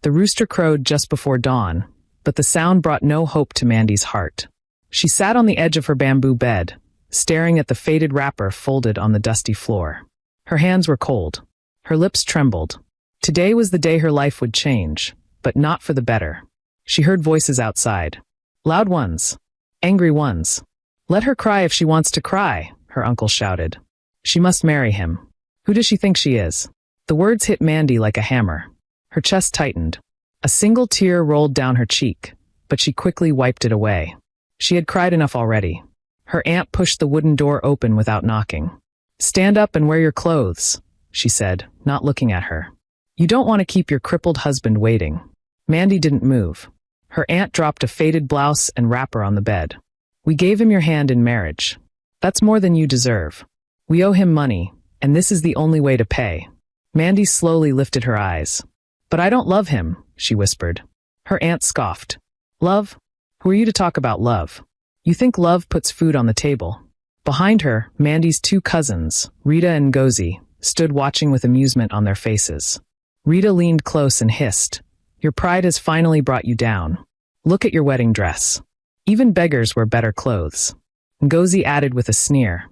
The rooster crowed just before dawn, but the sound brought no hope to Mandy's heart. She sat on the edge of her bamboo bed, staring at the faded wrapper folded on the dusty floor. Her hands were cold. Her lips trembled. Today was the day her life would change, but not for the better. She heard voices outside. Loud ones. Angry ones. "Let her cry if she wants to cry," her uncle shouted. "She must marry him. Who does she think she is?" The words hit Mandy like a hammer. Her chest tightened. A single tear rolled down her cheek, but she quickly wiped it away. She had cried enough already. Her aunt pushed the wooden door open without knocking. "Stand up and wear your clothes," she said, not looking at her. "You don't want to keep your crippled husband waiting." Mandy didn't move. Her aunt dropped a faded blouse and wrapper on the bed. "We gave him your hand in marriage. That's more than you deserve. We owe him money, and this is the only way to pay." Mandy slowly lifted her eyes. "But I don't love him," she whispered. Her aunt scoffed. "Love? Who are you to talk about love? You think love puts food on the table?" Behind her, Mandy's two cousins, Rita and Ngozi, stood watching with amusement on their faces. Rita leaned close and hissed, "Your pride has finally brought you down. Look at your wedding dress. Even beggars wear better clothes." Ngozi added with a sneer,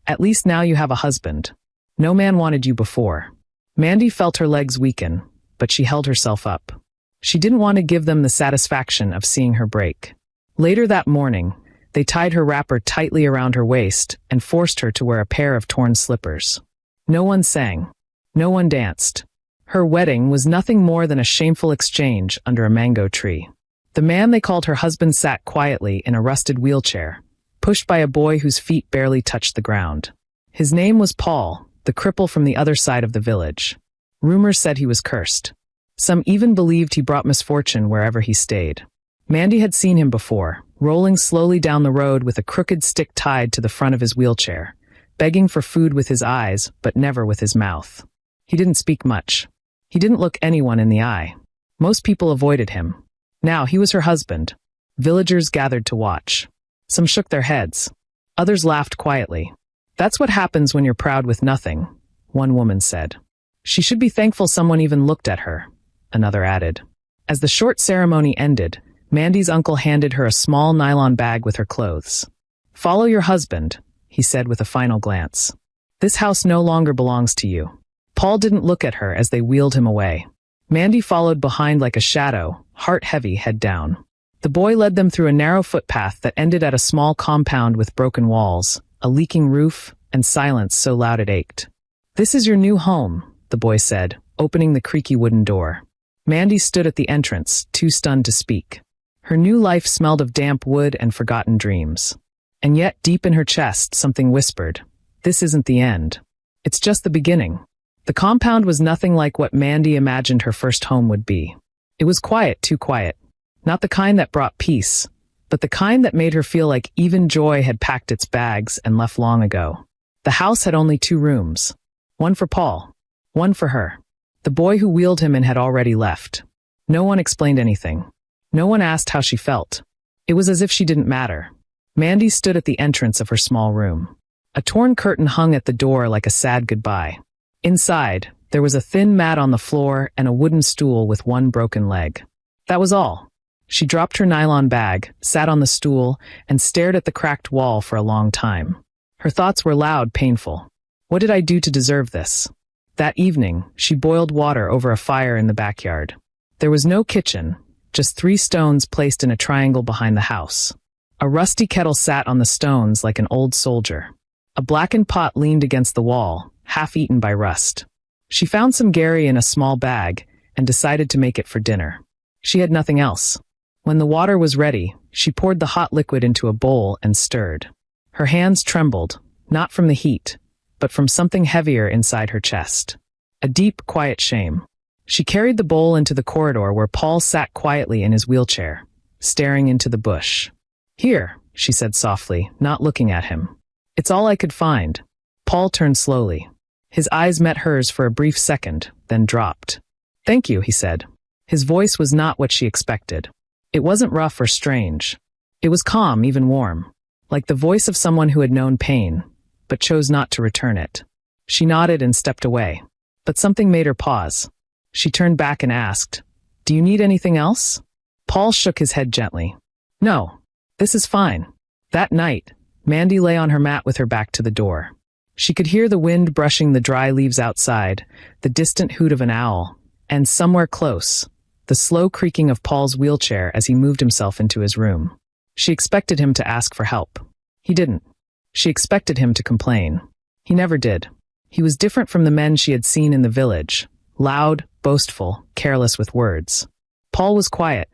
"At least now you have a husband. No man wanted you before." Mandy felt her legs weaken, but she held herself up. She didn't want to give them the satisfaction of seeing her break. Later that morning, they tied her wrapper tightly around her waist and forced her to wear a pair of torn slippers. No one sang. No one danced. Her wedding was nothing more than a shameful exchange under a mango tree. The man they called her husband sat quietly in a rusted wheelchair, pushed by a boy whose feet barely touched the ground. His name was Paul, the cripple from the other side of the village. Rumors said he was cursed. Some even believed he brought misfortune wherever he stayed. Mandy had seen him before, rolling slowly down the road with a crooked stick tied to the front of his wheelchair, begging for food with his eyes, but never with his mouth. He didn't speak much. He didn't look anyone in the eye. Most people avoided him. Now he was her husband. Villagers gathered to watch. Some shook their heads. Others laughed quietly. "That's what happens when you're proud with nothing," one woman said. "She should be thankful someone even looked at her," another added. As the short ceremony ended, Mandy's uncle handed her a small nylon bag with her clothes. "Follow your husband," he said with a final glance. "This house no longer belongs to you." Paul didn't look at her as they wheeled him away. Mandy followed behind like a shadow, heart heavy, head down. The boy led them through a narrow footpath that ended at a small compound with broken walls, a leaking roof, and silence so loud it ached. "This is your new home," the boy said, opening the creaky wooden door. Mandy stood at the entrance, too stunned to speak. Her new life smelled of damp wood and forgotten dreams. And yet, deep in her chest, something whispered, "This isn't the end. It's just the beginning." The compound was nothing like what Mandy imagined her first home would be. It was quiet, too quiet. Not the kind that brought peace, but the kind that made her feel like even joy had packed its bags and left long ago. The house had only 2 rooms. One for Paul. One for her. The boy who wheeled him in had already left. No one explained anything. No one asked how she felt. It was as if she didn't matter. Mandy stood at the entrance of her small room. A torn curtain hung at the door like a sad goodbye. Inside, there was a thin mat on the floor and a wooden stool with one broken leg. That was all. She dropped her nylon bag, sat on the stool, and stared at the cracked wall for a long time. Her thoughts were loud, painful. What did I do to deserve this? That evening, she boiled water over a fire in the backyard. There was no kitchen, just 3 stones placed in a triangle behind the house. A rusty kettle sat on the stones like an old soldier. A blackened pot leaned against the wall, half-eaten by rust. She found some gari in a small bag and decided to make it for dinner. She had nothing else. When the water was ready, she poured the hot liquid into a bowl and stirred. Her hands trembled, not from the heat, but from something heavier inside her chest. A deep, quiet shame. She carried the bowl into the corridor where Paul sat quietly in his wheelchair, staring into the bush. "Here," she said softly, not looking at him. "It's all I could find." Paul turned slowly. His eyes met hers for a brief second, then dropped. "Thank you," he said. His voice was not what she expected. It wasn't rough or strange. It was calm, even warm, like the voice of someone who had known pain, but chose not to return it. She nodded and stepped away. But something made her pause. She turned back and asked, Do you need anything else? Paul shook his head gently. No, this is fine. That night, Mandy lay on her mat with her back to the door. She could hear the wind brushing the dry leaves outside, the distant hoot of an owl, and somewhere close, the slow creaking of Paul's wheelchair as he moved himself into his room. She expected him to ask for help. He didn't. She expected him to complain. He never did. He was different from the men she had seen in the village, loud, boastful, careless with words. Paul was quiet,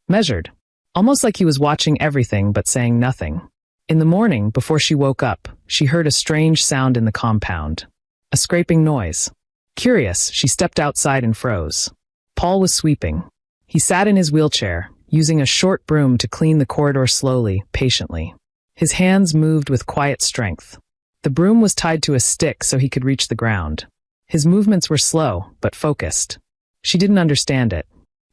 measured, almost like he was watching everything but saying nothing. In the morning, before she woke up, she heard a strange sound in the compound. A scraping noise. Curious, she stepped outside and froze. Paul was sweeping. He sat in his wheelchair, using a short broom to clean the corridor slowly, patiently. His hands moved with quiet strength. The broom was tied to a stick so he could reach the ground. His movements were slow, but focused. She didn't understand it.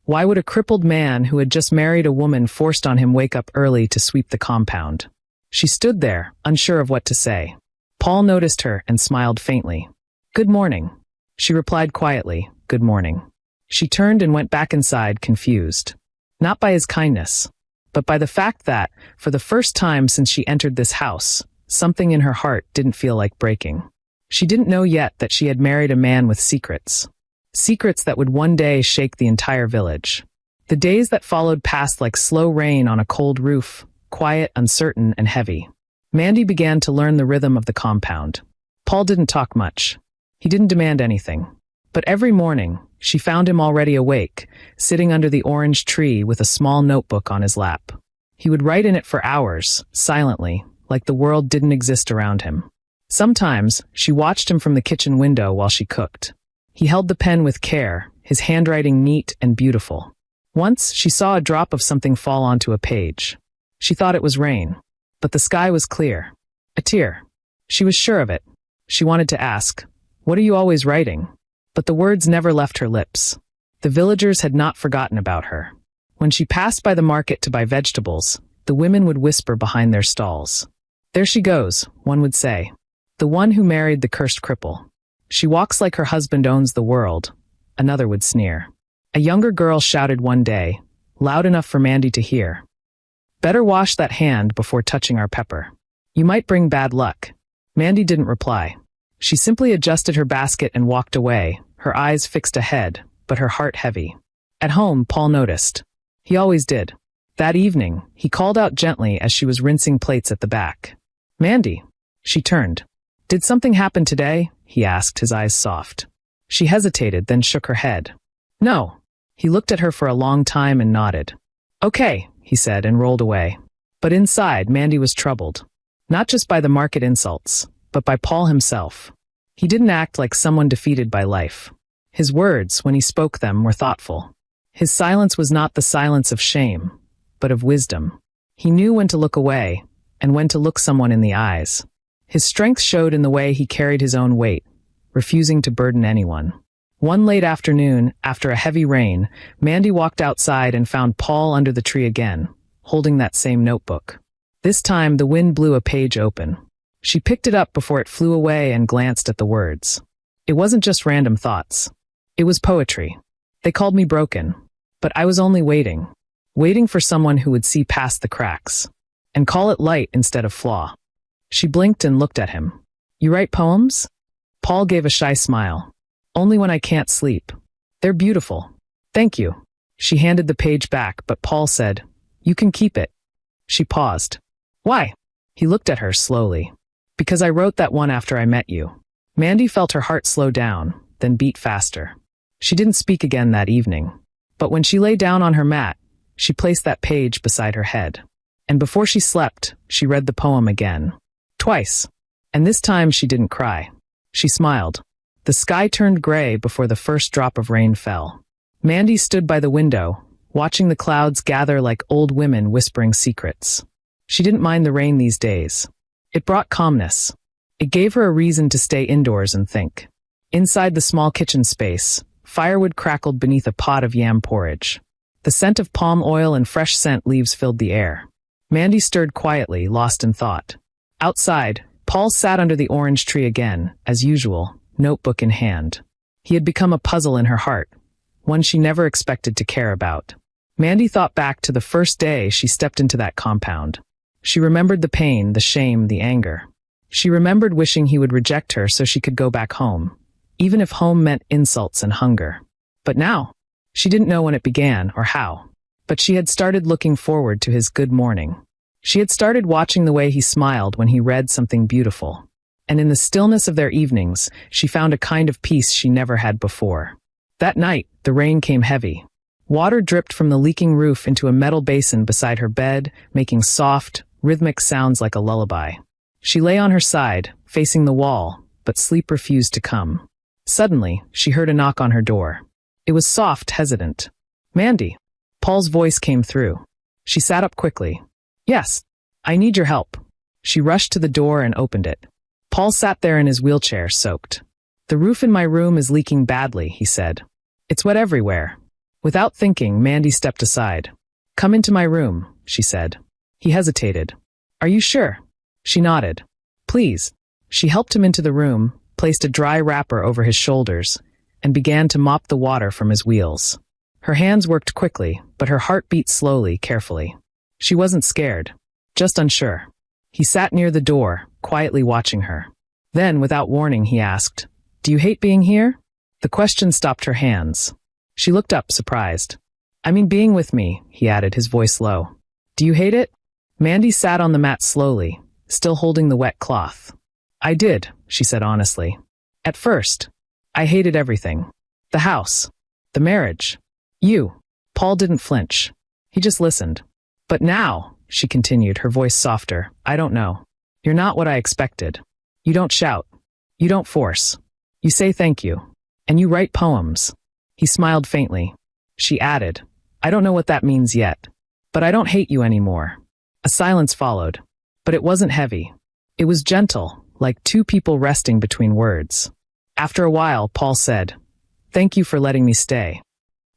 Why would a crippled man who had just married a woman forced on him wake up early to sweep the compound? She stood there, unsure of what to say. Paul noticed her and smiled faintly. "Good morning." She replied quietly, "Good morning." She turned and went back inside, confused. Not by his kindness, but by the fact that, for the first time since she entered this house, something in her heart didn't feel like breaking. She didn't know yet that she had married a man with secrets. Secrets that would one day shake the entire village. The days that followed passed like slow rain on a cold roof, quiet, uncertain, and heavy. Mandy began to learn the rhythm of the compound. Paul didn't talk much. He didn't demand anything. But every morning, she found him already awake, sitting under the orange tree with a small notebook on his lap. He would write in it for hours, silently, like the world didn't exist around him. Sometimes, she watched him from the kitchen window while she cooked. He held the pen with care, his handwriting neat and beautiful. Once, she saw a drop of something fall onto a page. She thought it was rain, but the sky was clear. A tear. She was sure of it. She wanted to ask, "What are you always writing?" But the words never left her lips. The villagers had not forgotten about her. When she passed by the market to buy vegetables, the women would whisper behind their stalls. "There she goes," one would say. "The one who married the cursed cripple. She walks like her husband owns the world," another would sneer. A younger girl shouted one day, loud enough for Mandy to hear, "Better wash that hand before touching our pepper. You might bring bad luck." Mandy didn't reply. She simply adjusted her basket and walked away, her eyes fixed ahead, but her heart heavy. At home, Paul noticed. He always did. That evening, he called out gently as she was rinsing plates at the back. "Mandy." She turned. "Did something happen today?" he asked, his eyes soft. She hesitated, then shook her head. "No." He looked at her for a long time and nodded. "Okay," he said, and rolled away. But inside, Mandy was troubled. Not just by the market insults, but by Paul himself. He didn't act like someone defeated by life. His words, when he spoke them, were thoughtful. His silence was not the silence of shame, but of wisdom. He knew when to look away, and when to look someone in the eyes. His strength showed in the way he carried his own weight, refusing to burden anyone. One late afternoon, after a heavy rain, Mandy walked outside and found Paul under the tree again, holding that same notebook. This time, the wind blew a page open. She picked it up before it flew away and glanced at the words. It wasn't just random thoughts. It was poetry. "They called me broken, but I was only waiting for someone who would see past the cracks, and call it light instead of flaw." She blinked and looked at him. "You write poems?" Paul gave a shy smile. "Only when I can't sleep. They're beautiful. Thank you." She handed the page back, but Paul said, "You can keep it." She paused. "Why?" He looked at her slowly. "Because I wrote that one after I met you." Mandy felt her heart slow down, then beat faster. She didn't speak again that evening. But when she lay down on her mat, she placed that page beside her head. And before she slept, she read the poem again. Twice. And this time she didn't cry. She smiled. The sky turned gray before the first drop of rain fell. Mandy stood by the window, watching the clouds gather like old women whispering secrets. She didn't mind the rain these days. It brought calmness. It gave her a reason to stay indoors and think. Inside the small kitchen space, firewood crackled beneath a pot of yam porridge. The scent of palm oil and fresh scent leaves filled the air. Mandy stirred quietly, lost in thought. Outside, Paul sat under the orange tree again, as usual, notebook in hand. He had become a puzzle in her heart, one she never expected to care about. Mandy thought back to the first day she stepped into that compound. She remembered the pain, the shame, the anger. She remembered wishing he would reject her so she could go back home, even if home meant insults and hunger. But now, she didn't know when it began or how. But she had started looking forward to his good morning. She had started watching the way he smiled when he read something beautiful. And in the stillness of their evenings, she found a kind of peace she never had before. That night, the rain came heavy. Water dripped from the leaking roof into a metal basin beside her bed, making soft, rhythmic sounds like a lullaby. She lay on her side, facing the wall, but sleep refused to come. Suddenly, she heard a knock on her door. It was soft, hesitant. "Mandy." Paul's voice came through. She sat up quickly. "Yes, I need your help." She rushed to the door and opened it. Paul sat there in his wheelchair, soaked. "The roof in my room is leaking badly," he said. "It's wet everywhere." Without thinking, Mandy stepped aside. "Come into my room," she said. He hesitated. "Are you sure?" She nodded. "Please." She helped him into the room, placed a dry wrapper over his shoulders, and began to mop the water from his wheels. Her hands worked quickly, but her heart beat slowly, carefully. She wasn't scared, just unsure. He sat near the door, quietly watching her. Then, without warning, he asked, "Do you hate being here?" The question stopped her hands. She looked up, surprised. "I mean being with me," he added, his voice low. "Do you hate it?" Mandy sat on the mat slowly, still holding the wet cloth. "I did," she said honestly. "At first, I hated everything. The house. The marriage. You." Paul didn't flinch. He just listened. "But now," she continued, her voice softer, "I don't know. You're not what I expected. You don't shout. You don't force. You say thank you. And you write poems." He smiled faintly. She added, "I don't know what that means yet. But I don't hate you anymore." A silence followed. But it wasn't heavy. It was gentle, like two people resting between words. After a while, Paul said, "Thank you for letting me stay."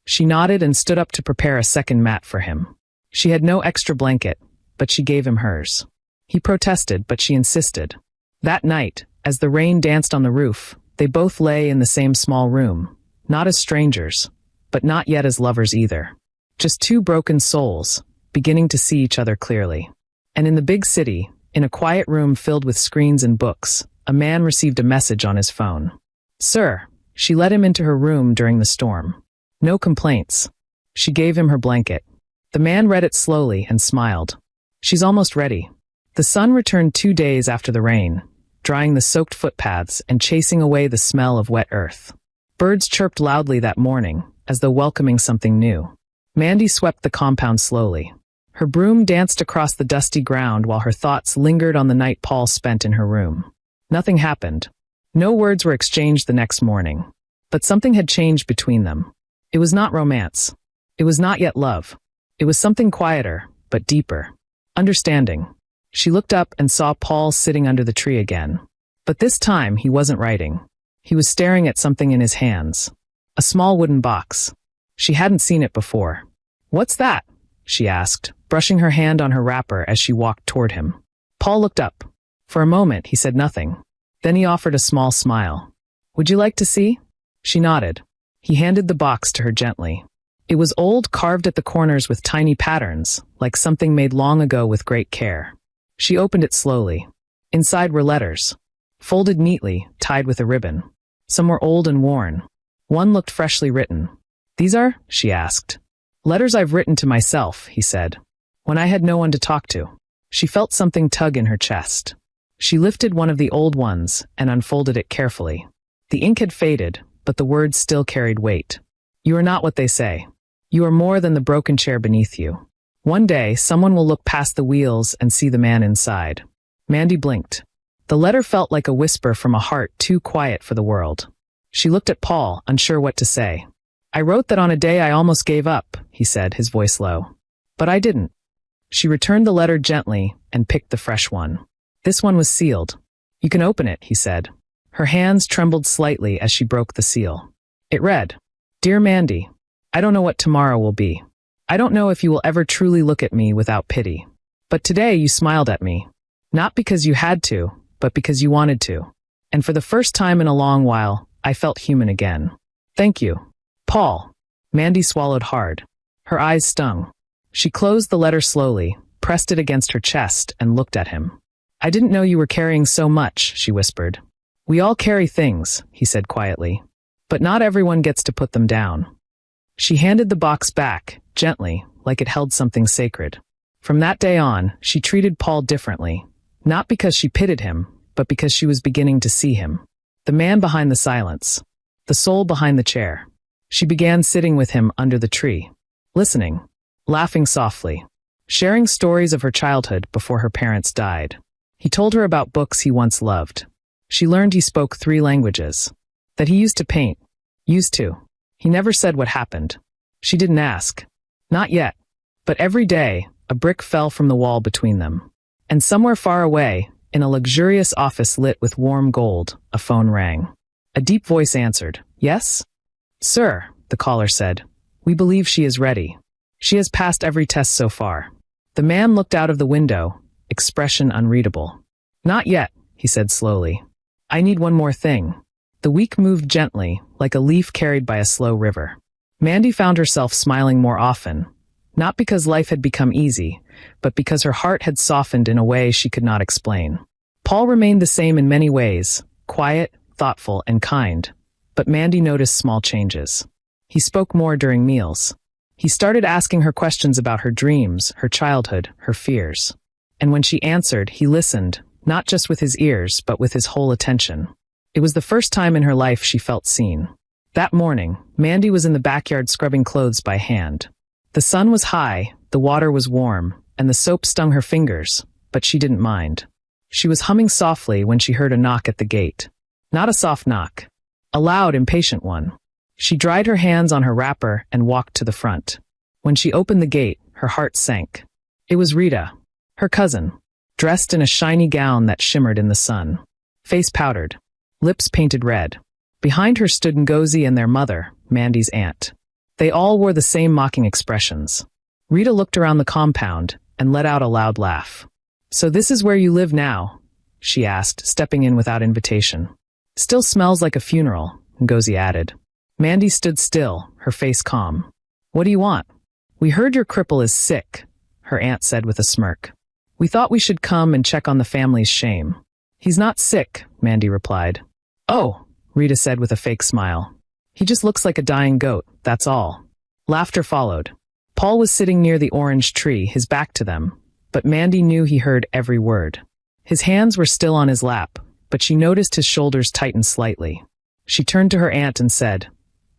She nodded and stood up to prepare a second mat for him. She had no extra blanket, but she gave him hers. He protested, but she insisted. That night, as the rain danced on the roof, they both lay in the same small room, not as strangers, but not yet as lovers either. Just two broken souls, beginning to see each other clearly. And in the big city, in a quiet room filled with screens and books, a man received a message on his phone. "Sir." She let him into her room during the storm. No complaints. She gave him her blanket. The man read it slowly and smiled. "She's almost ready." The sun returned 2 days after the rain, drying the soaked footpaths and chasing away the smell of wet earth. Birds chirped loudly that morning, as though welcoming something new. Mandy swept the compound slowly. Her broom danced across the dusty ground while her thoughts lingered on the night Paul spent in her room. Nothing happened. No words were exchanged the next morning. But something had changed between them. It was not romance. It was not yet love. It was something quieter, but deeper. Understanding. She looked up and saw Paul sitting under the tree again. But this time he wasn't writing. He was staring at something in his hands. A small wooden box. She hadn't seen it before. "What's that?" she asked, brushing her hand on her wrapper as she walked toward him. Paul looked up. For a moment he said nothing. Then he offered a small smile. "Would you like to see?" She nodded. He handed the box to her gently. It was old, carved at the corners with tiny patterns, like something made long ago with great care. She opened it slowly. Inside were letters, folded neatly, tied with a ribbon. Some were old and worn. One looked freshly written. "These are?" she asked. "Letters I've written to myself," he said, "when I had no one to talk to." She felt something tug in her chest. She lifted one of the old ones and unfolded it carefully. The ink had faded, but the words still carried weight. "You are not what they say. You are more than the broken chair beneath you. One day, someone will look past the wheels and see the man inside." Mandy blinked. The letter felt like a whisper from a heart too quiet for the world. She looked at Paul, unsure what to say. "I wrote that on a day I almost gave up," he said, his voice low. "But I didn't." She returned the letter gently and picked the fresh one. This one was sealed. "You can open it," he said. Her hands trembled slightly as she broke the seal. It read, "Dear Mandy, I don't know what tomorrow will be. I don't know if you will ever truly look at me without pity. But today you smiled at me. Not because you had to, but because you wanted to. And for the first time in a long while, I felt human again. Thank you. Paul." Mandy swallowed hard. Her eyes stung. She closed the letter slowly, pressed it against her chest, and looked at him. I didn't know you were carrying so much, she whispered. We all carry things, he said quietly. But not everyone gets to put them down. She handed the box back, gently, like it held something sacred. From that day on, she treated Paul differently. Not because she pitied him, but because she was beginning to see him. The man behind the silence. The soul behind the chair. She began sitting with him under the tree. Listening. Laughing softly. Sharing stories of her childhood before her parents died. He told her about books he once loved. She learned he spoke 3 languages. That he used to paint. Used to. He never said what happened. She didn't ask. Not yet. But every day, a brick fell from the wall between them. And somewhere far away, in a luxurious office lit with warm gold, a phone rang. A deep voice answered. Yes? Sir, the caller said. We believe she is ready. She has passed every test so far. The man looked out of the window, expression unreadable. Not yet, he said slowly. I need one more thing. The week moved gently, like a leaf carried by a slow river. Mandy found herself smiling more often, not because life had become easy, but because her heart had softened in a way she could not explain. Paul remained the same in many ways, quiet, thoughtful, and kind, but Mandy noticed small changes. He spoke more during meals. He started asking her questions about her dreams, her childhood, her fears. And when she answered, he listened, not just with his ears, but with his whole attention. It was the first time in her life she felt seen. That morning, Mandy was in the backyard scrubbing clothes by hand. The sun was high, the water was warm, and the soap stung her fingers, but she didn't mind. She was humming softly when she heard a knock at the gate. Not a soft knock. A loud, impatient one. She dried her hands on her wrapper and walked to the front. When she opened the gate, her heart sank. It was Rita, her cousin, dressed in a shiny gown that shimmered in the sun. Face powdered. Lips painted red. Behind her stood Ngozi and their mother, Mandy's aunt. They all wore the same mocking expressions. Rita looked around the compound and let out a loud laugh. So this is where you live now? She asked, stepping in without invitation. Still smells like a funeral, Ngozi added. Mandy stood still, her face calm. What do you want? We heard your cripple is sick, her aunt said with a smirk. We thought we should come and check on the family's shame. He's not sick, Mandy replied. Oh, Rita said with a fake smile. He just looks like a dying goat, that's all. Laughter followed. Paul was sitting near the orange tree, his back to them, but Mandy knew he heard every word. His hands were still on his lap, but she noticed his shoulders tighten slightly. She turned to her aunt and said,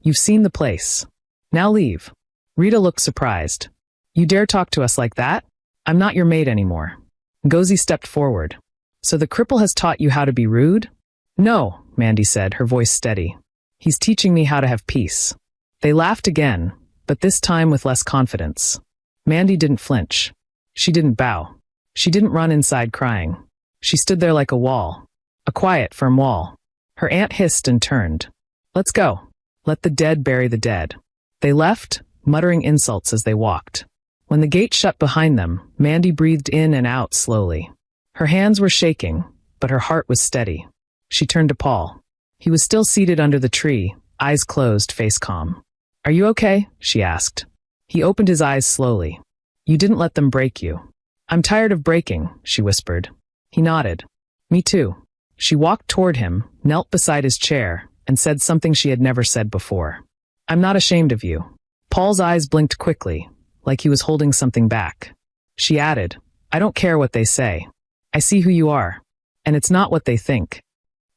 You've seen the place. Now leave. Rita looked surprised. You dare talk to us like that? I'm not your maid anymore. Ngozi stepped forward. So the cripple has taught you how to be rude? No, Mandy said, her voice steady. He's teaching me how to have peace. They laughed again, but this time with less confidence. Mandy didn't flinch. She didn't bow. She didn't run inside crying. She stood there like a wall. A quiet, firm wall. Her aunt hissed and turned. Let's go. Let the dead bury the dead. They left, muttering insults as they walked. When the gate shut behind them, Mandy breathed in and out slowly. Her hands were shaking, but her heart was steady. She turned to Paul. He was still seated under the tree, eyes closed, face calm. Are you okay? She asked. He opened his eyes slowly. You didn't let them break you. I'm tired of breaking, she whispered. He nodded. Me too. She walked toward him, knelt beside his chair, and said something she had never said before. I'm not ashamed of you. Paul's eyes blinked quickly, like he was holding something back. She added, I don't care what they say. I see who you are. And it's not what they think.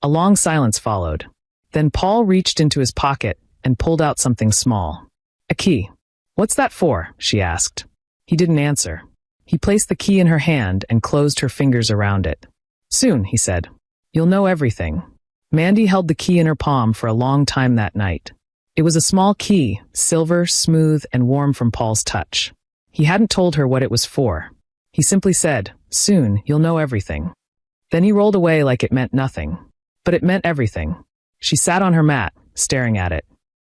A long silence followed. Then Paul reached into his pocket and pulled out something small. A key. What's that for? She asked. He didn't answer. He placed the key in her hand and closed her fingers around it. Soon, he said. You'll know everything. Mandy held the key in her palm for a long time that night. It was a small key, silver, smooth, and warm from Paul's touch. He hadn't told her what it was for. He simply said, Soon, you'll know everything. Then he rolled away like it meant nothing. But it meant everything. She sat on her mat, staring at it,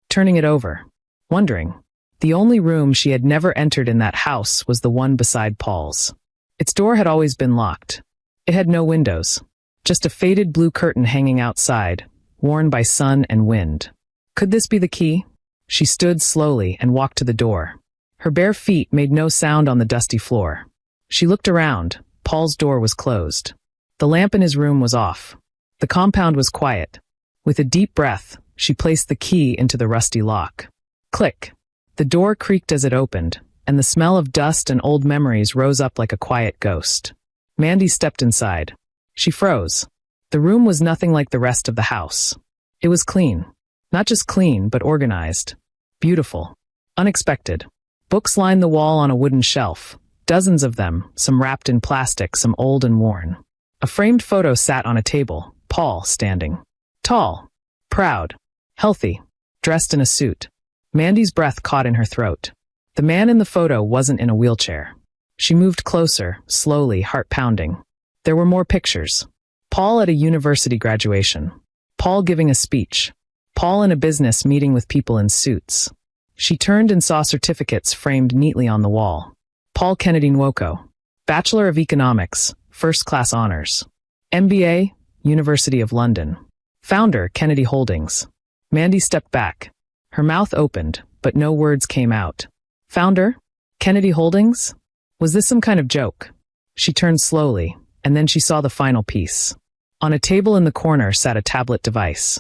turning it over, wondering. The only room she had never entered in that house was the one beside Paul's. Its door had always been locked. It had no windows, just a faded blue curtain hanging outside, worn by sun and wind. Could this be the key? She stood slowly and walked to the door. Her bare feet made no sound on the dusty floor. She looked around. Paul's door was closed. The lamp in his room was off. The compound was quiet. With a deep breath, she placed the key into the rusty lock. Click. The door creaked as it opened, and the smell of dust and old memories rose up like a quiet ghost. Mandy stepped inside. She froze. The room was nothing like the rest of the house. It was clean. Not just clean, but organized. Beautiful. Unexpected. Books lined the wall on a wooden shelf. Dozens of them, some wrapped in plastic, some old and worn. A framed photo sat on a table, Paul standing. Tall. Proud. Healthy. Dressed in a suit. Mandy's breath caught in her throat. The man in the photo wasn't in a wheelchair. She moved closer, slowly, heart pounding. There were more pictures. Paul at a university graduation. Paul giving a speech. Paul in a business meeting with people in suits. She turned and saw certificates framed neatly on the wall. Paul Kennedy Nwoko. Bachelor of Economics, First-Class Honors. MBA, University of London. Founder, Kennedy Holdings. Mandy stepped back. Her mouth opened, but no words came out. Founder? Kennedy Holdings? Was this some kind of joke? She turned slowly, and then she saw the final piece. On a table in the corner sat a tablet device.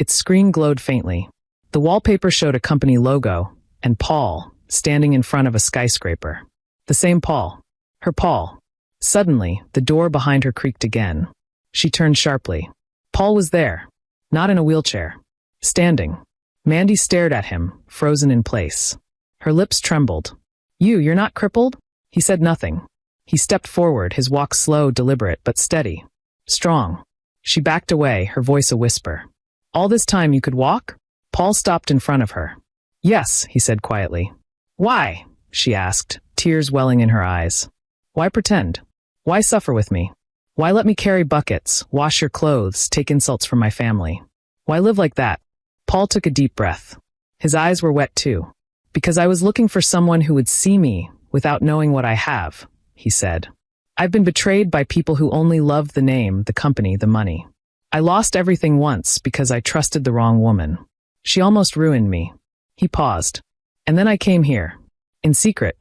Its screen glowed faintly. The wallpaper showed a company logo, and Paul, standing in front of a skyscraper. The same Paul. Her Paul. Suddenly, the door behind her creaked again. She turned sharply. Paul was there. Not in a wheelchair. Standing. Mandy stared at him, frozen in place. Her lips trembled. You're not crippled? He said nothing. He stepped forward, his walk slow, deliberate, but steady. Strong. She backed away, her voice a whisper. All this time you could walk? Paul stopped in front of her. Yes, he said quietly. Why? She asked, tears welling in her eyes. Why pretend? Why suffer with me? Why let me carry buckets, wash your clothes, take insults from my family? Why live like that? Paul took a deep breath. His eyes were wet too. Because I was looking for someone who would see me without knowing what I have, he said. I've been betrayed by people who only loved the name, the company, the money. I lost everything once because I trusted the wrong woman. She almost ruined me. He paused. And then I came here. In secret.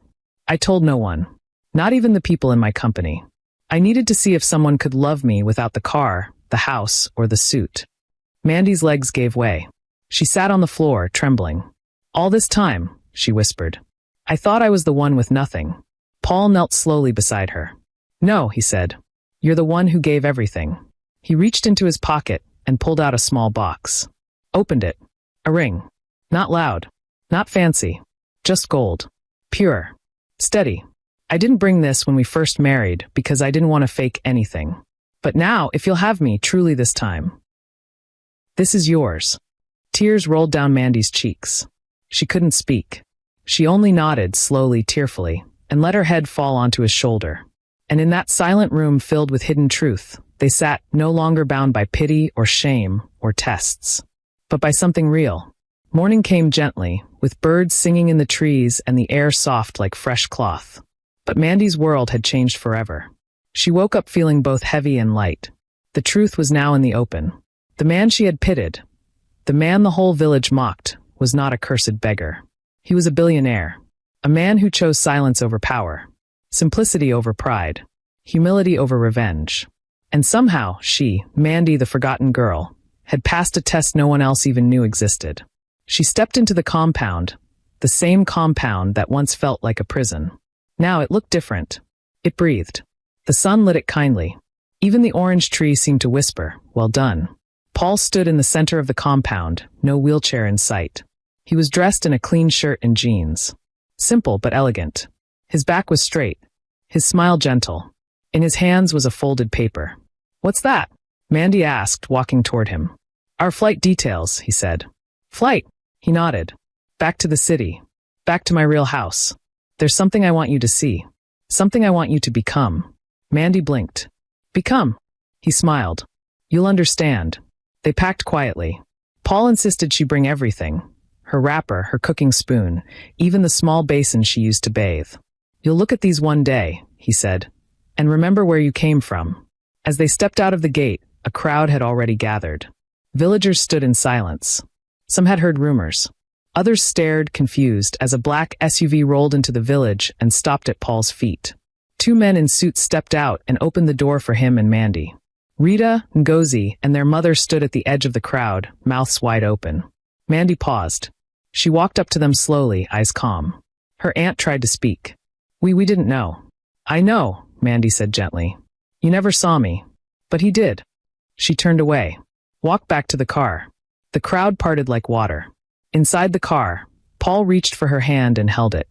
I told no one. Not even the people in my company. I needed to see if someone could love me without the car, the house, or the suit. Mandy's legs gave way. She sat on the floor, trembling. All this time, she whispered. I thought I was the one with nothing. Paul knelt slowly beside her. No, he said. You're the one who gave everything. He reached into his pocket and pulled out a small box. Opened it. A ring. Not loud. Not fancy. Just gold. Pure. Steady. I didn't bring this when we first married because I didn't want to fake anything. But now, if you'll have me truly this time. This is yours. Tears rolled down Mandy's cheeks. She couldn't speak. She only nodded slowly, tearfully, and let her head fall onto his shoulder. And in that silent room filled with hidden truth, they sat no longer bound by pity or shame or tests, but by something real. Morning came gently, with birds singing in the trees and the air soft like fresh cloth. But Mandy's world had changed forever. She woke up feeling both heavy and light. The truth was now in the open. The man she had pitied, the man the whole village mocked, was not a cursed beggar. He was a billionaire, a man who chose silence over power, simplicity over pride, humility over revenge. And somehow she, Mandy the forgotten girl, had passed a test no one else even knew existed. She stepped into the compound, the same compound that once felt like a prison. Now it looked different. It breathed. The sun lit it kindly. Even the orange tree seemed to whisper, well done. Paul stood in the center of the compound, no wheelchair in sight. He was dressed in a clean shirt and jeans. Simple but elegant. His back was straight. His smile gentle. In his hands was a folded paper. What's that? Mandy asked, walking toward him. Our flight details, he said. Flight? He nodded. Back to the city. Back to my real house. There's something I want you to see. Something I want you to become. Mandy blinked. Become? He smiled. You'll understand. They packed quietly. Paul insisted she bring everything. Her wrapper, her cooking spoon, even the small basin she used to bathe. You'll look at these one day, he said, and remember where you came from. As they stepped out of the gate, a crowd had already gathered. Villagers stood in silence. Some had heard rumors. Others stared, confused, as a black SUV rolled into the village and stopped at Paul's feet. Two men in suits stepped out and opened the door for him and Mandy. Rita, Ngozi, and their mother stood at the edge of the crowd, mouths wide open. Mandy paused. She walked up to them slowly, eyes calm. Her aunt tried to speak. We didn't know. I know, Mandy said gently. You never saw me. But he did. She turned away. Walked back to the car. The crowd parted like water. Inside the car, Paul reached for her hand and held it.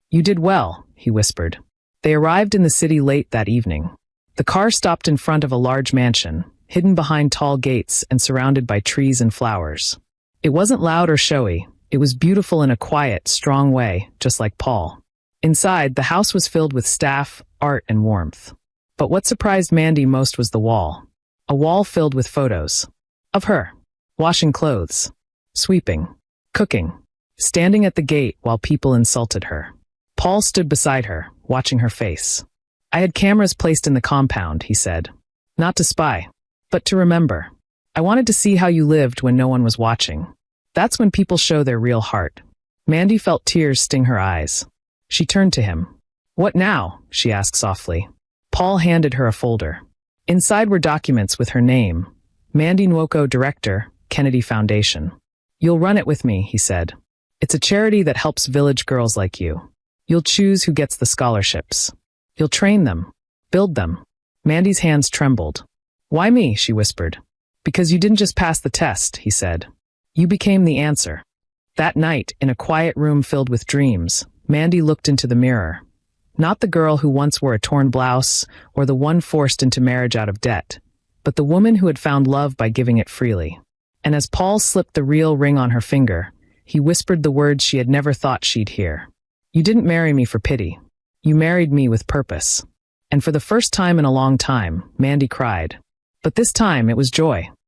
You did well, he whispered. They arrived in the city late that evening. The car stopped in front of a large mansion, hidden behind tall gates and surrounded by trees and flowers. It wasn't loud or showy. It was beautiful in a quiet, strong way, just like Paul. Inside, the house was filled with staff, art, and warmth. But what surprised Mandy most was the wall. A wall filled with photos. Of her. Washing clothes. Sweeping. Cooking. Standing at the gate while people insulted her. Paul stood beside her, watching her face. I had cameras placed in the compound, he said. Not to spy, but to remember. I wanted to see how you lived when no one was watching. That's when people show their real heart. Mandy felt tears sting her eyes. She turned to him. What now? She asked softly. Paul handed her a folder. Inside were documents with her name. Mandy Nwoko, Director, Kennedy Foundation. You'll run it with me, he said. It's a charity that helps village girls like you. You'll choose who gets the scholarships. You'll train them. Build them. Mandy's hands trembled. Why me? She whispered. Because you didn't just pass the test, he said. You became the answer. That night, in a quiet room filled with dreams, Mandy looked into the mirror. Not the girl who once wore a torn blouse, or the one forced into marriage out of debt, but the woman who had found love by giving it freely. And as Paul slipped the real ring on her finger, he whispered the words she had never thought she'd hear. You didn't marry me for pity. You married me with purpose. And for the first time in a long time, Mandy cried. But this time it was joy.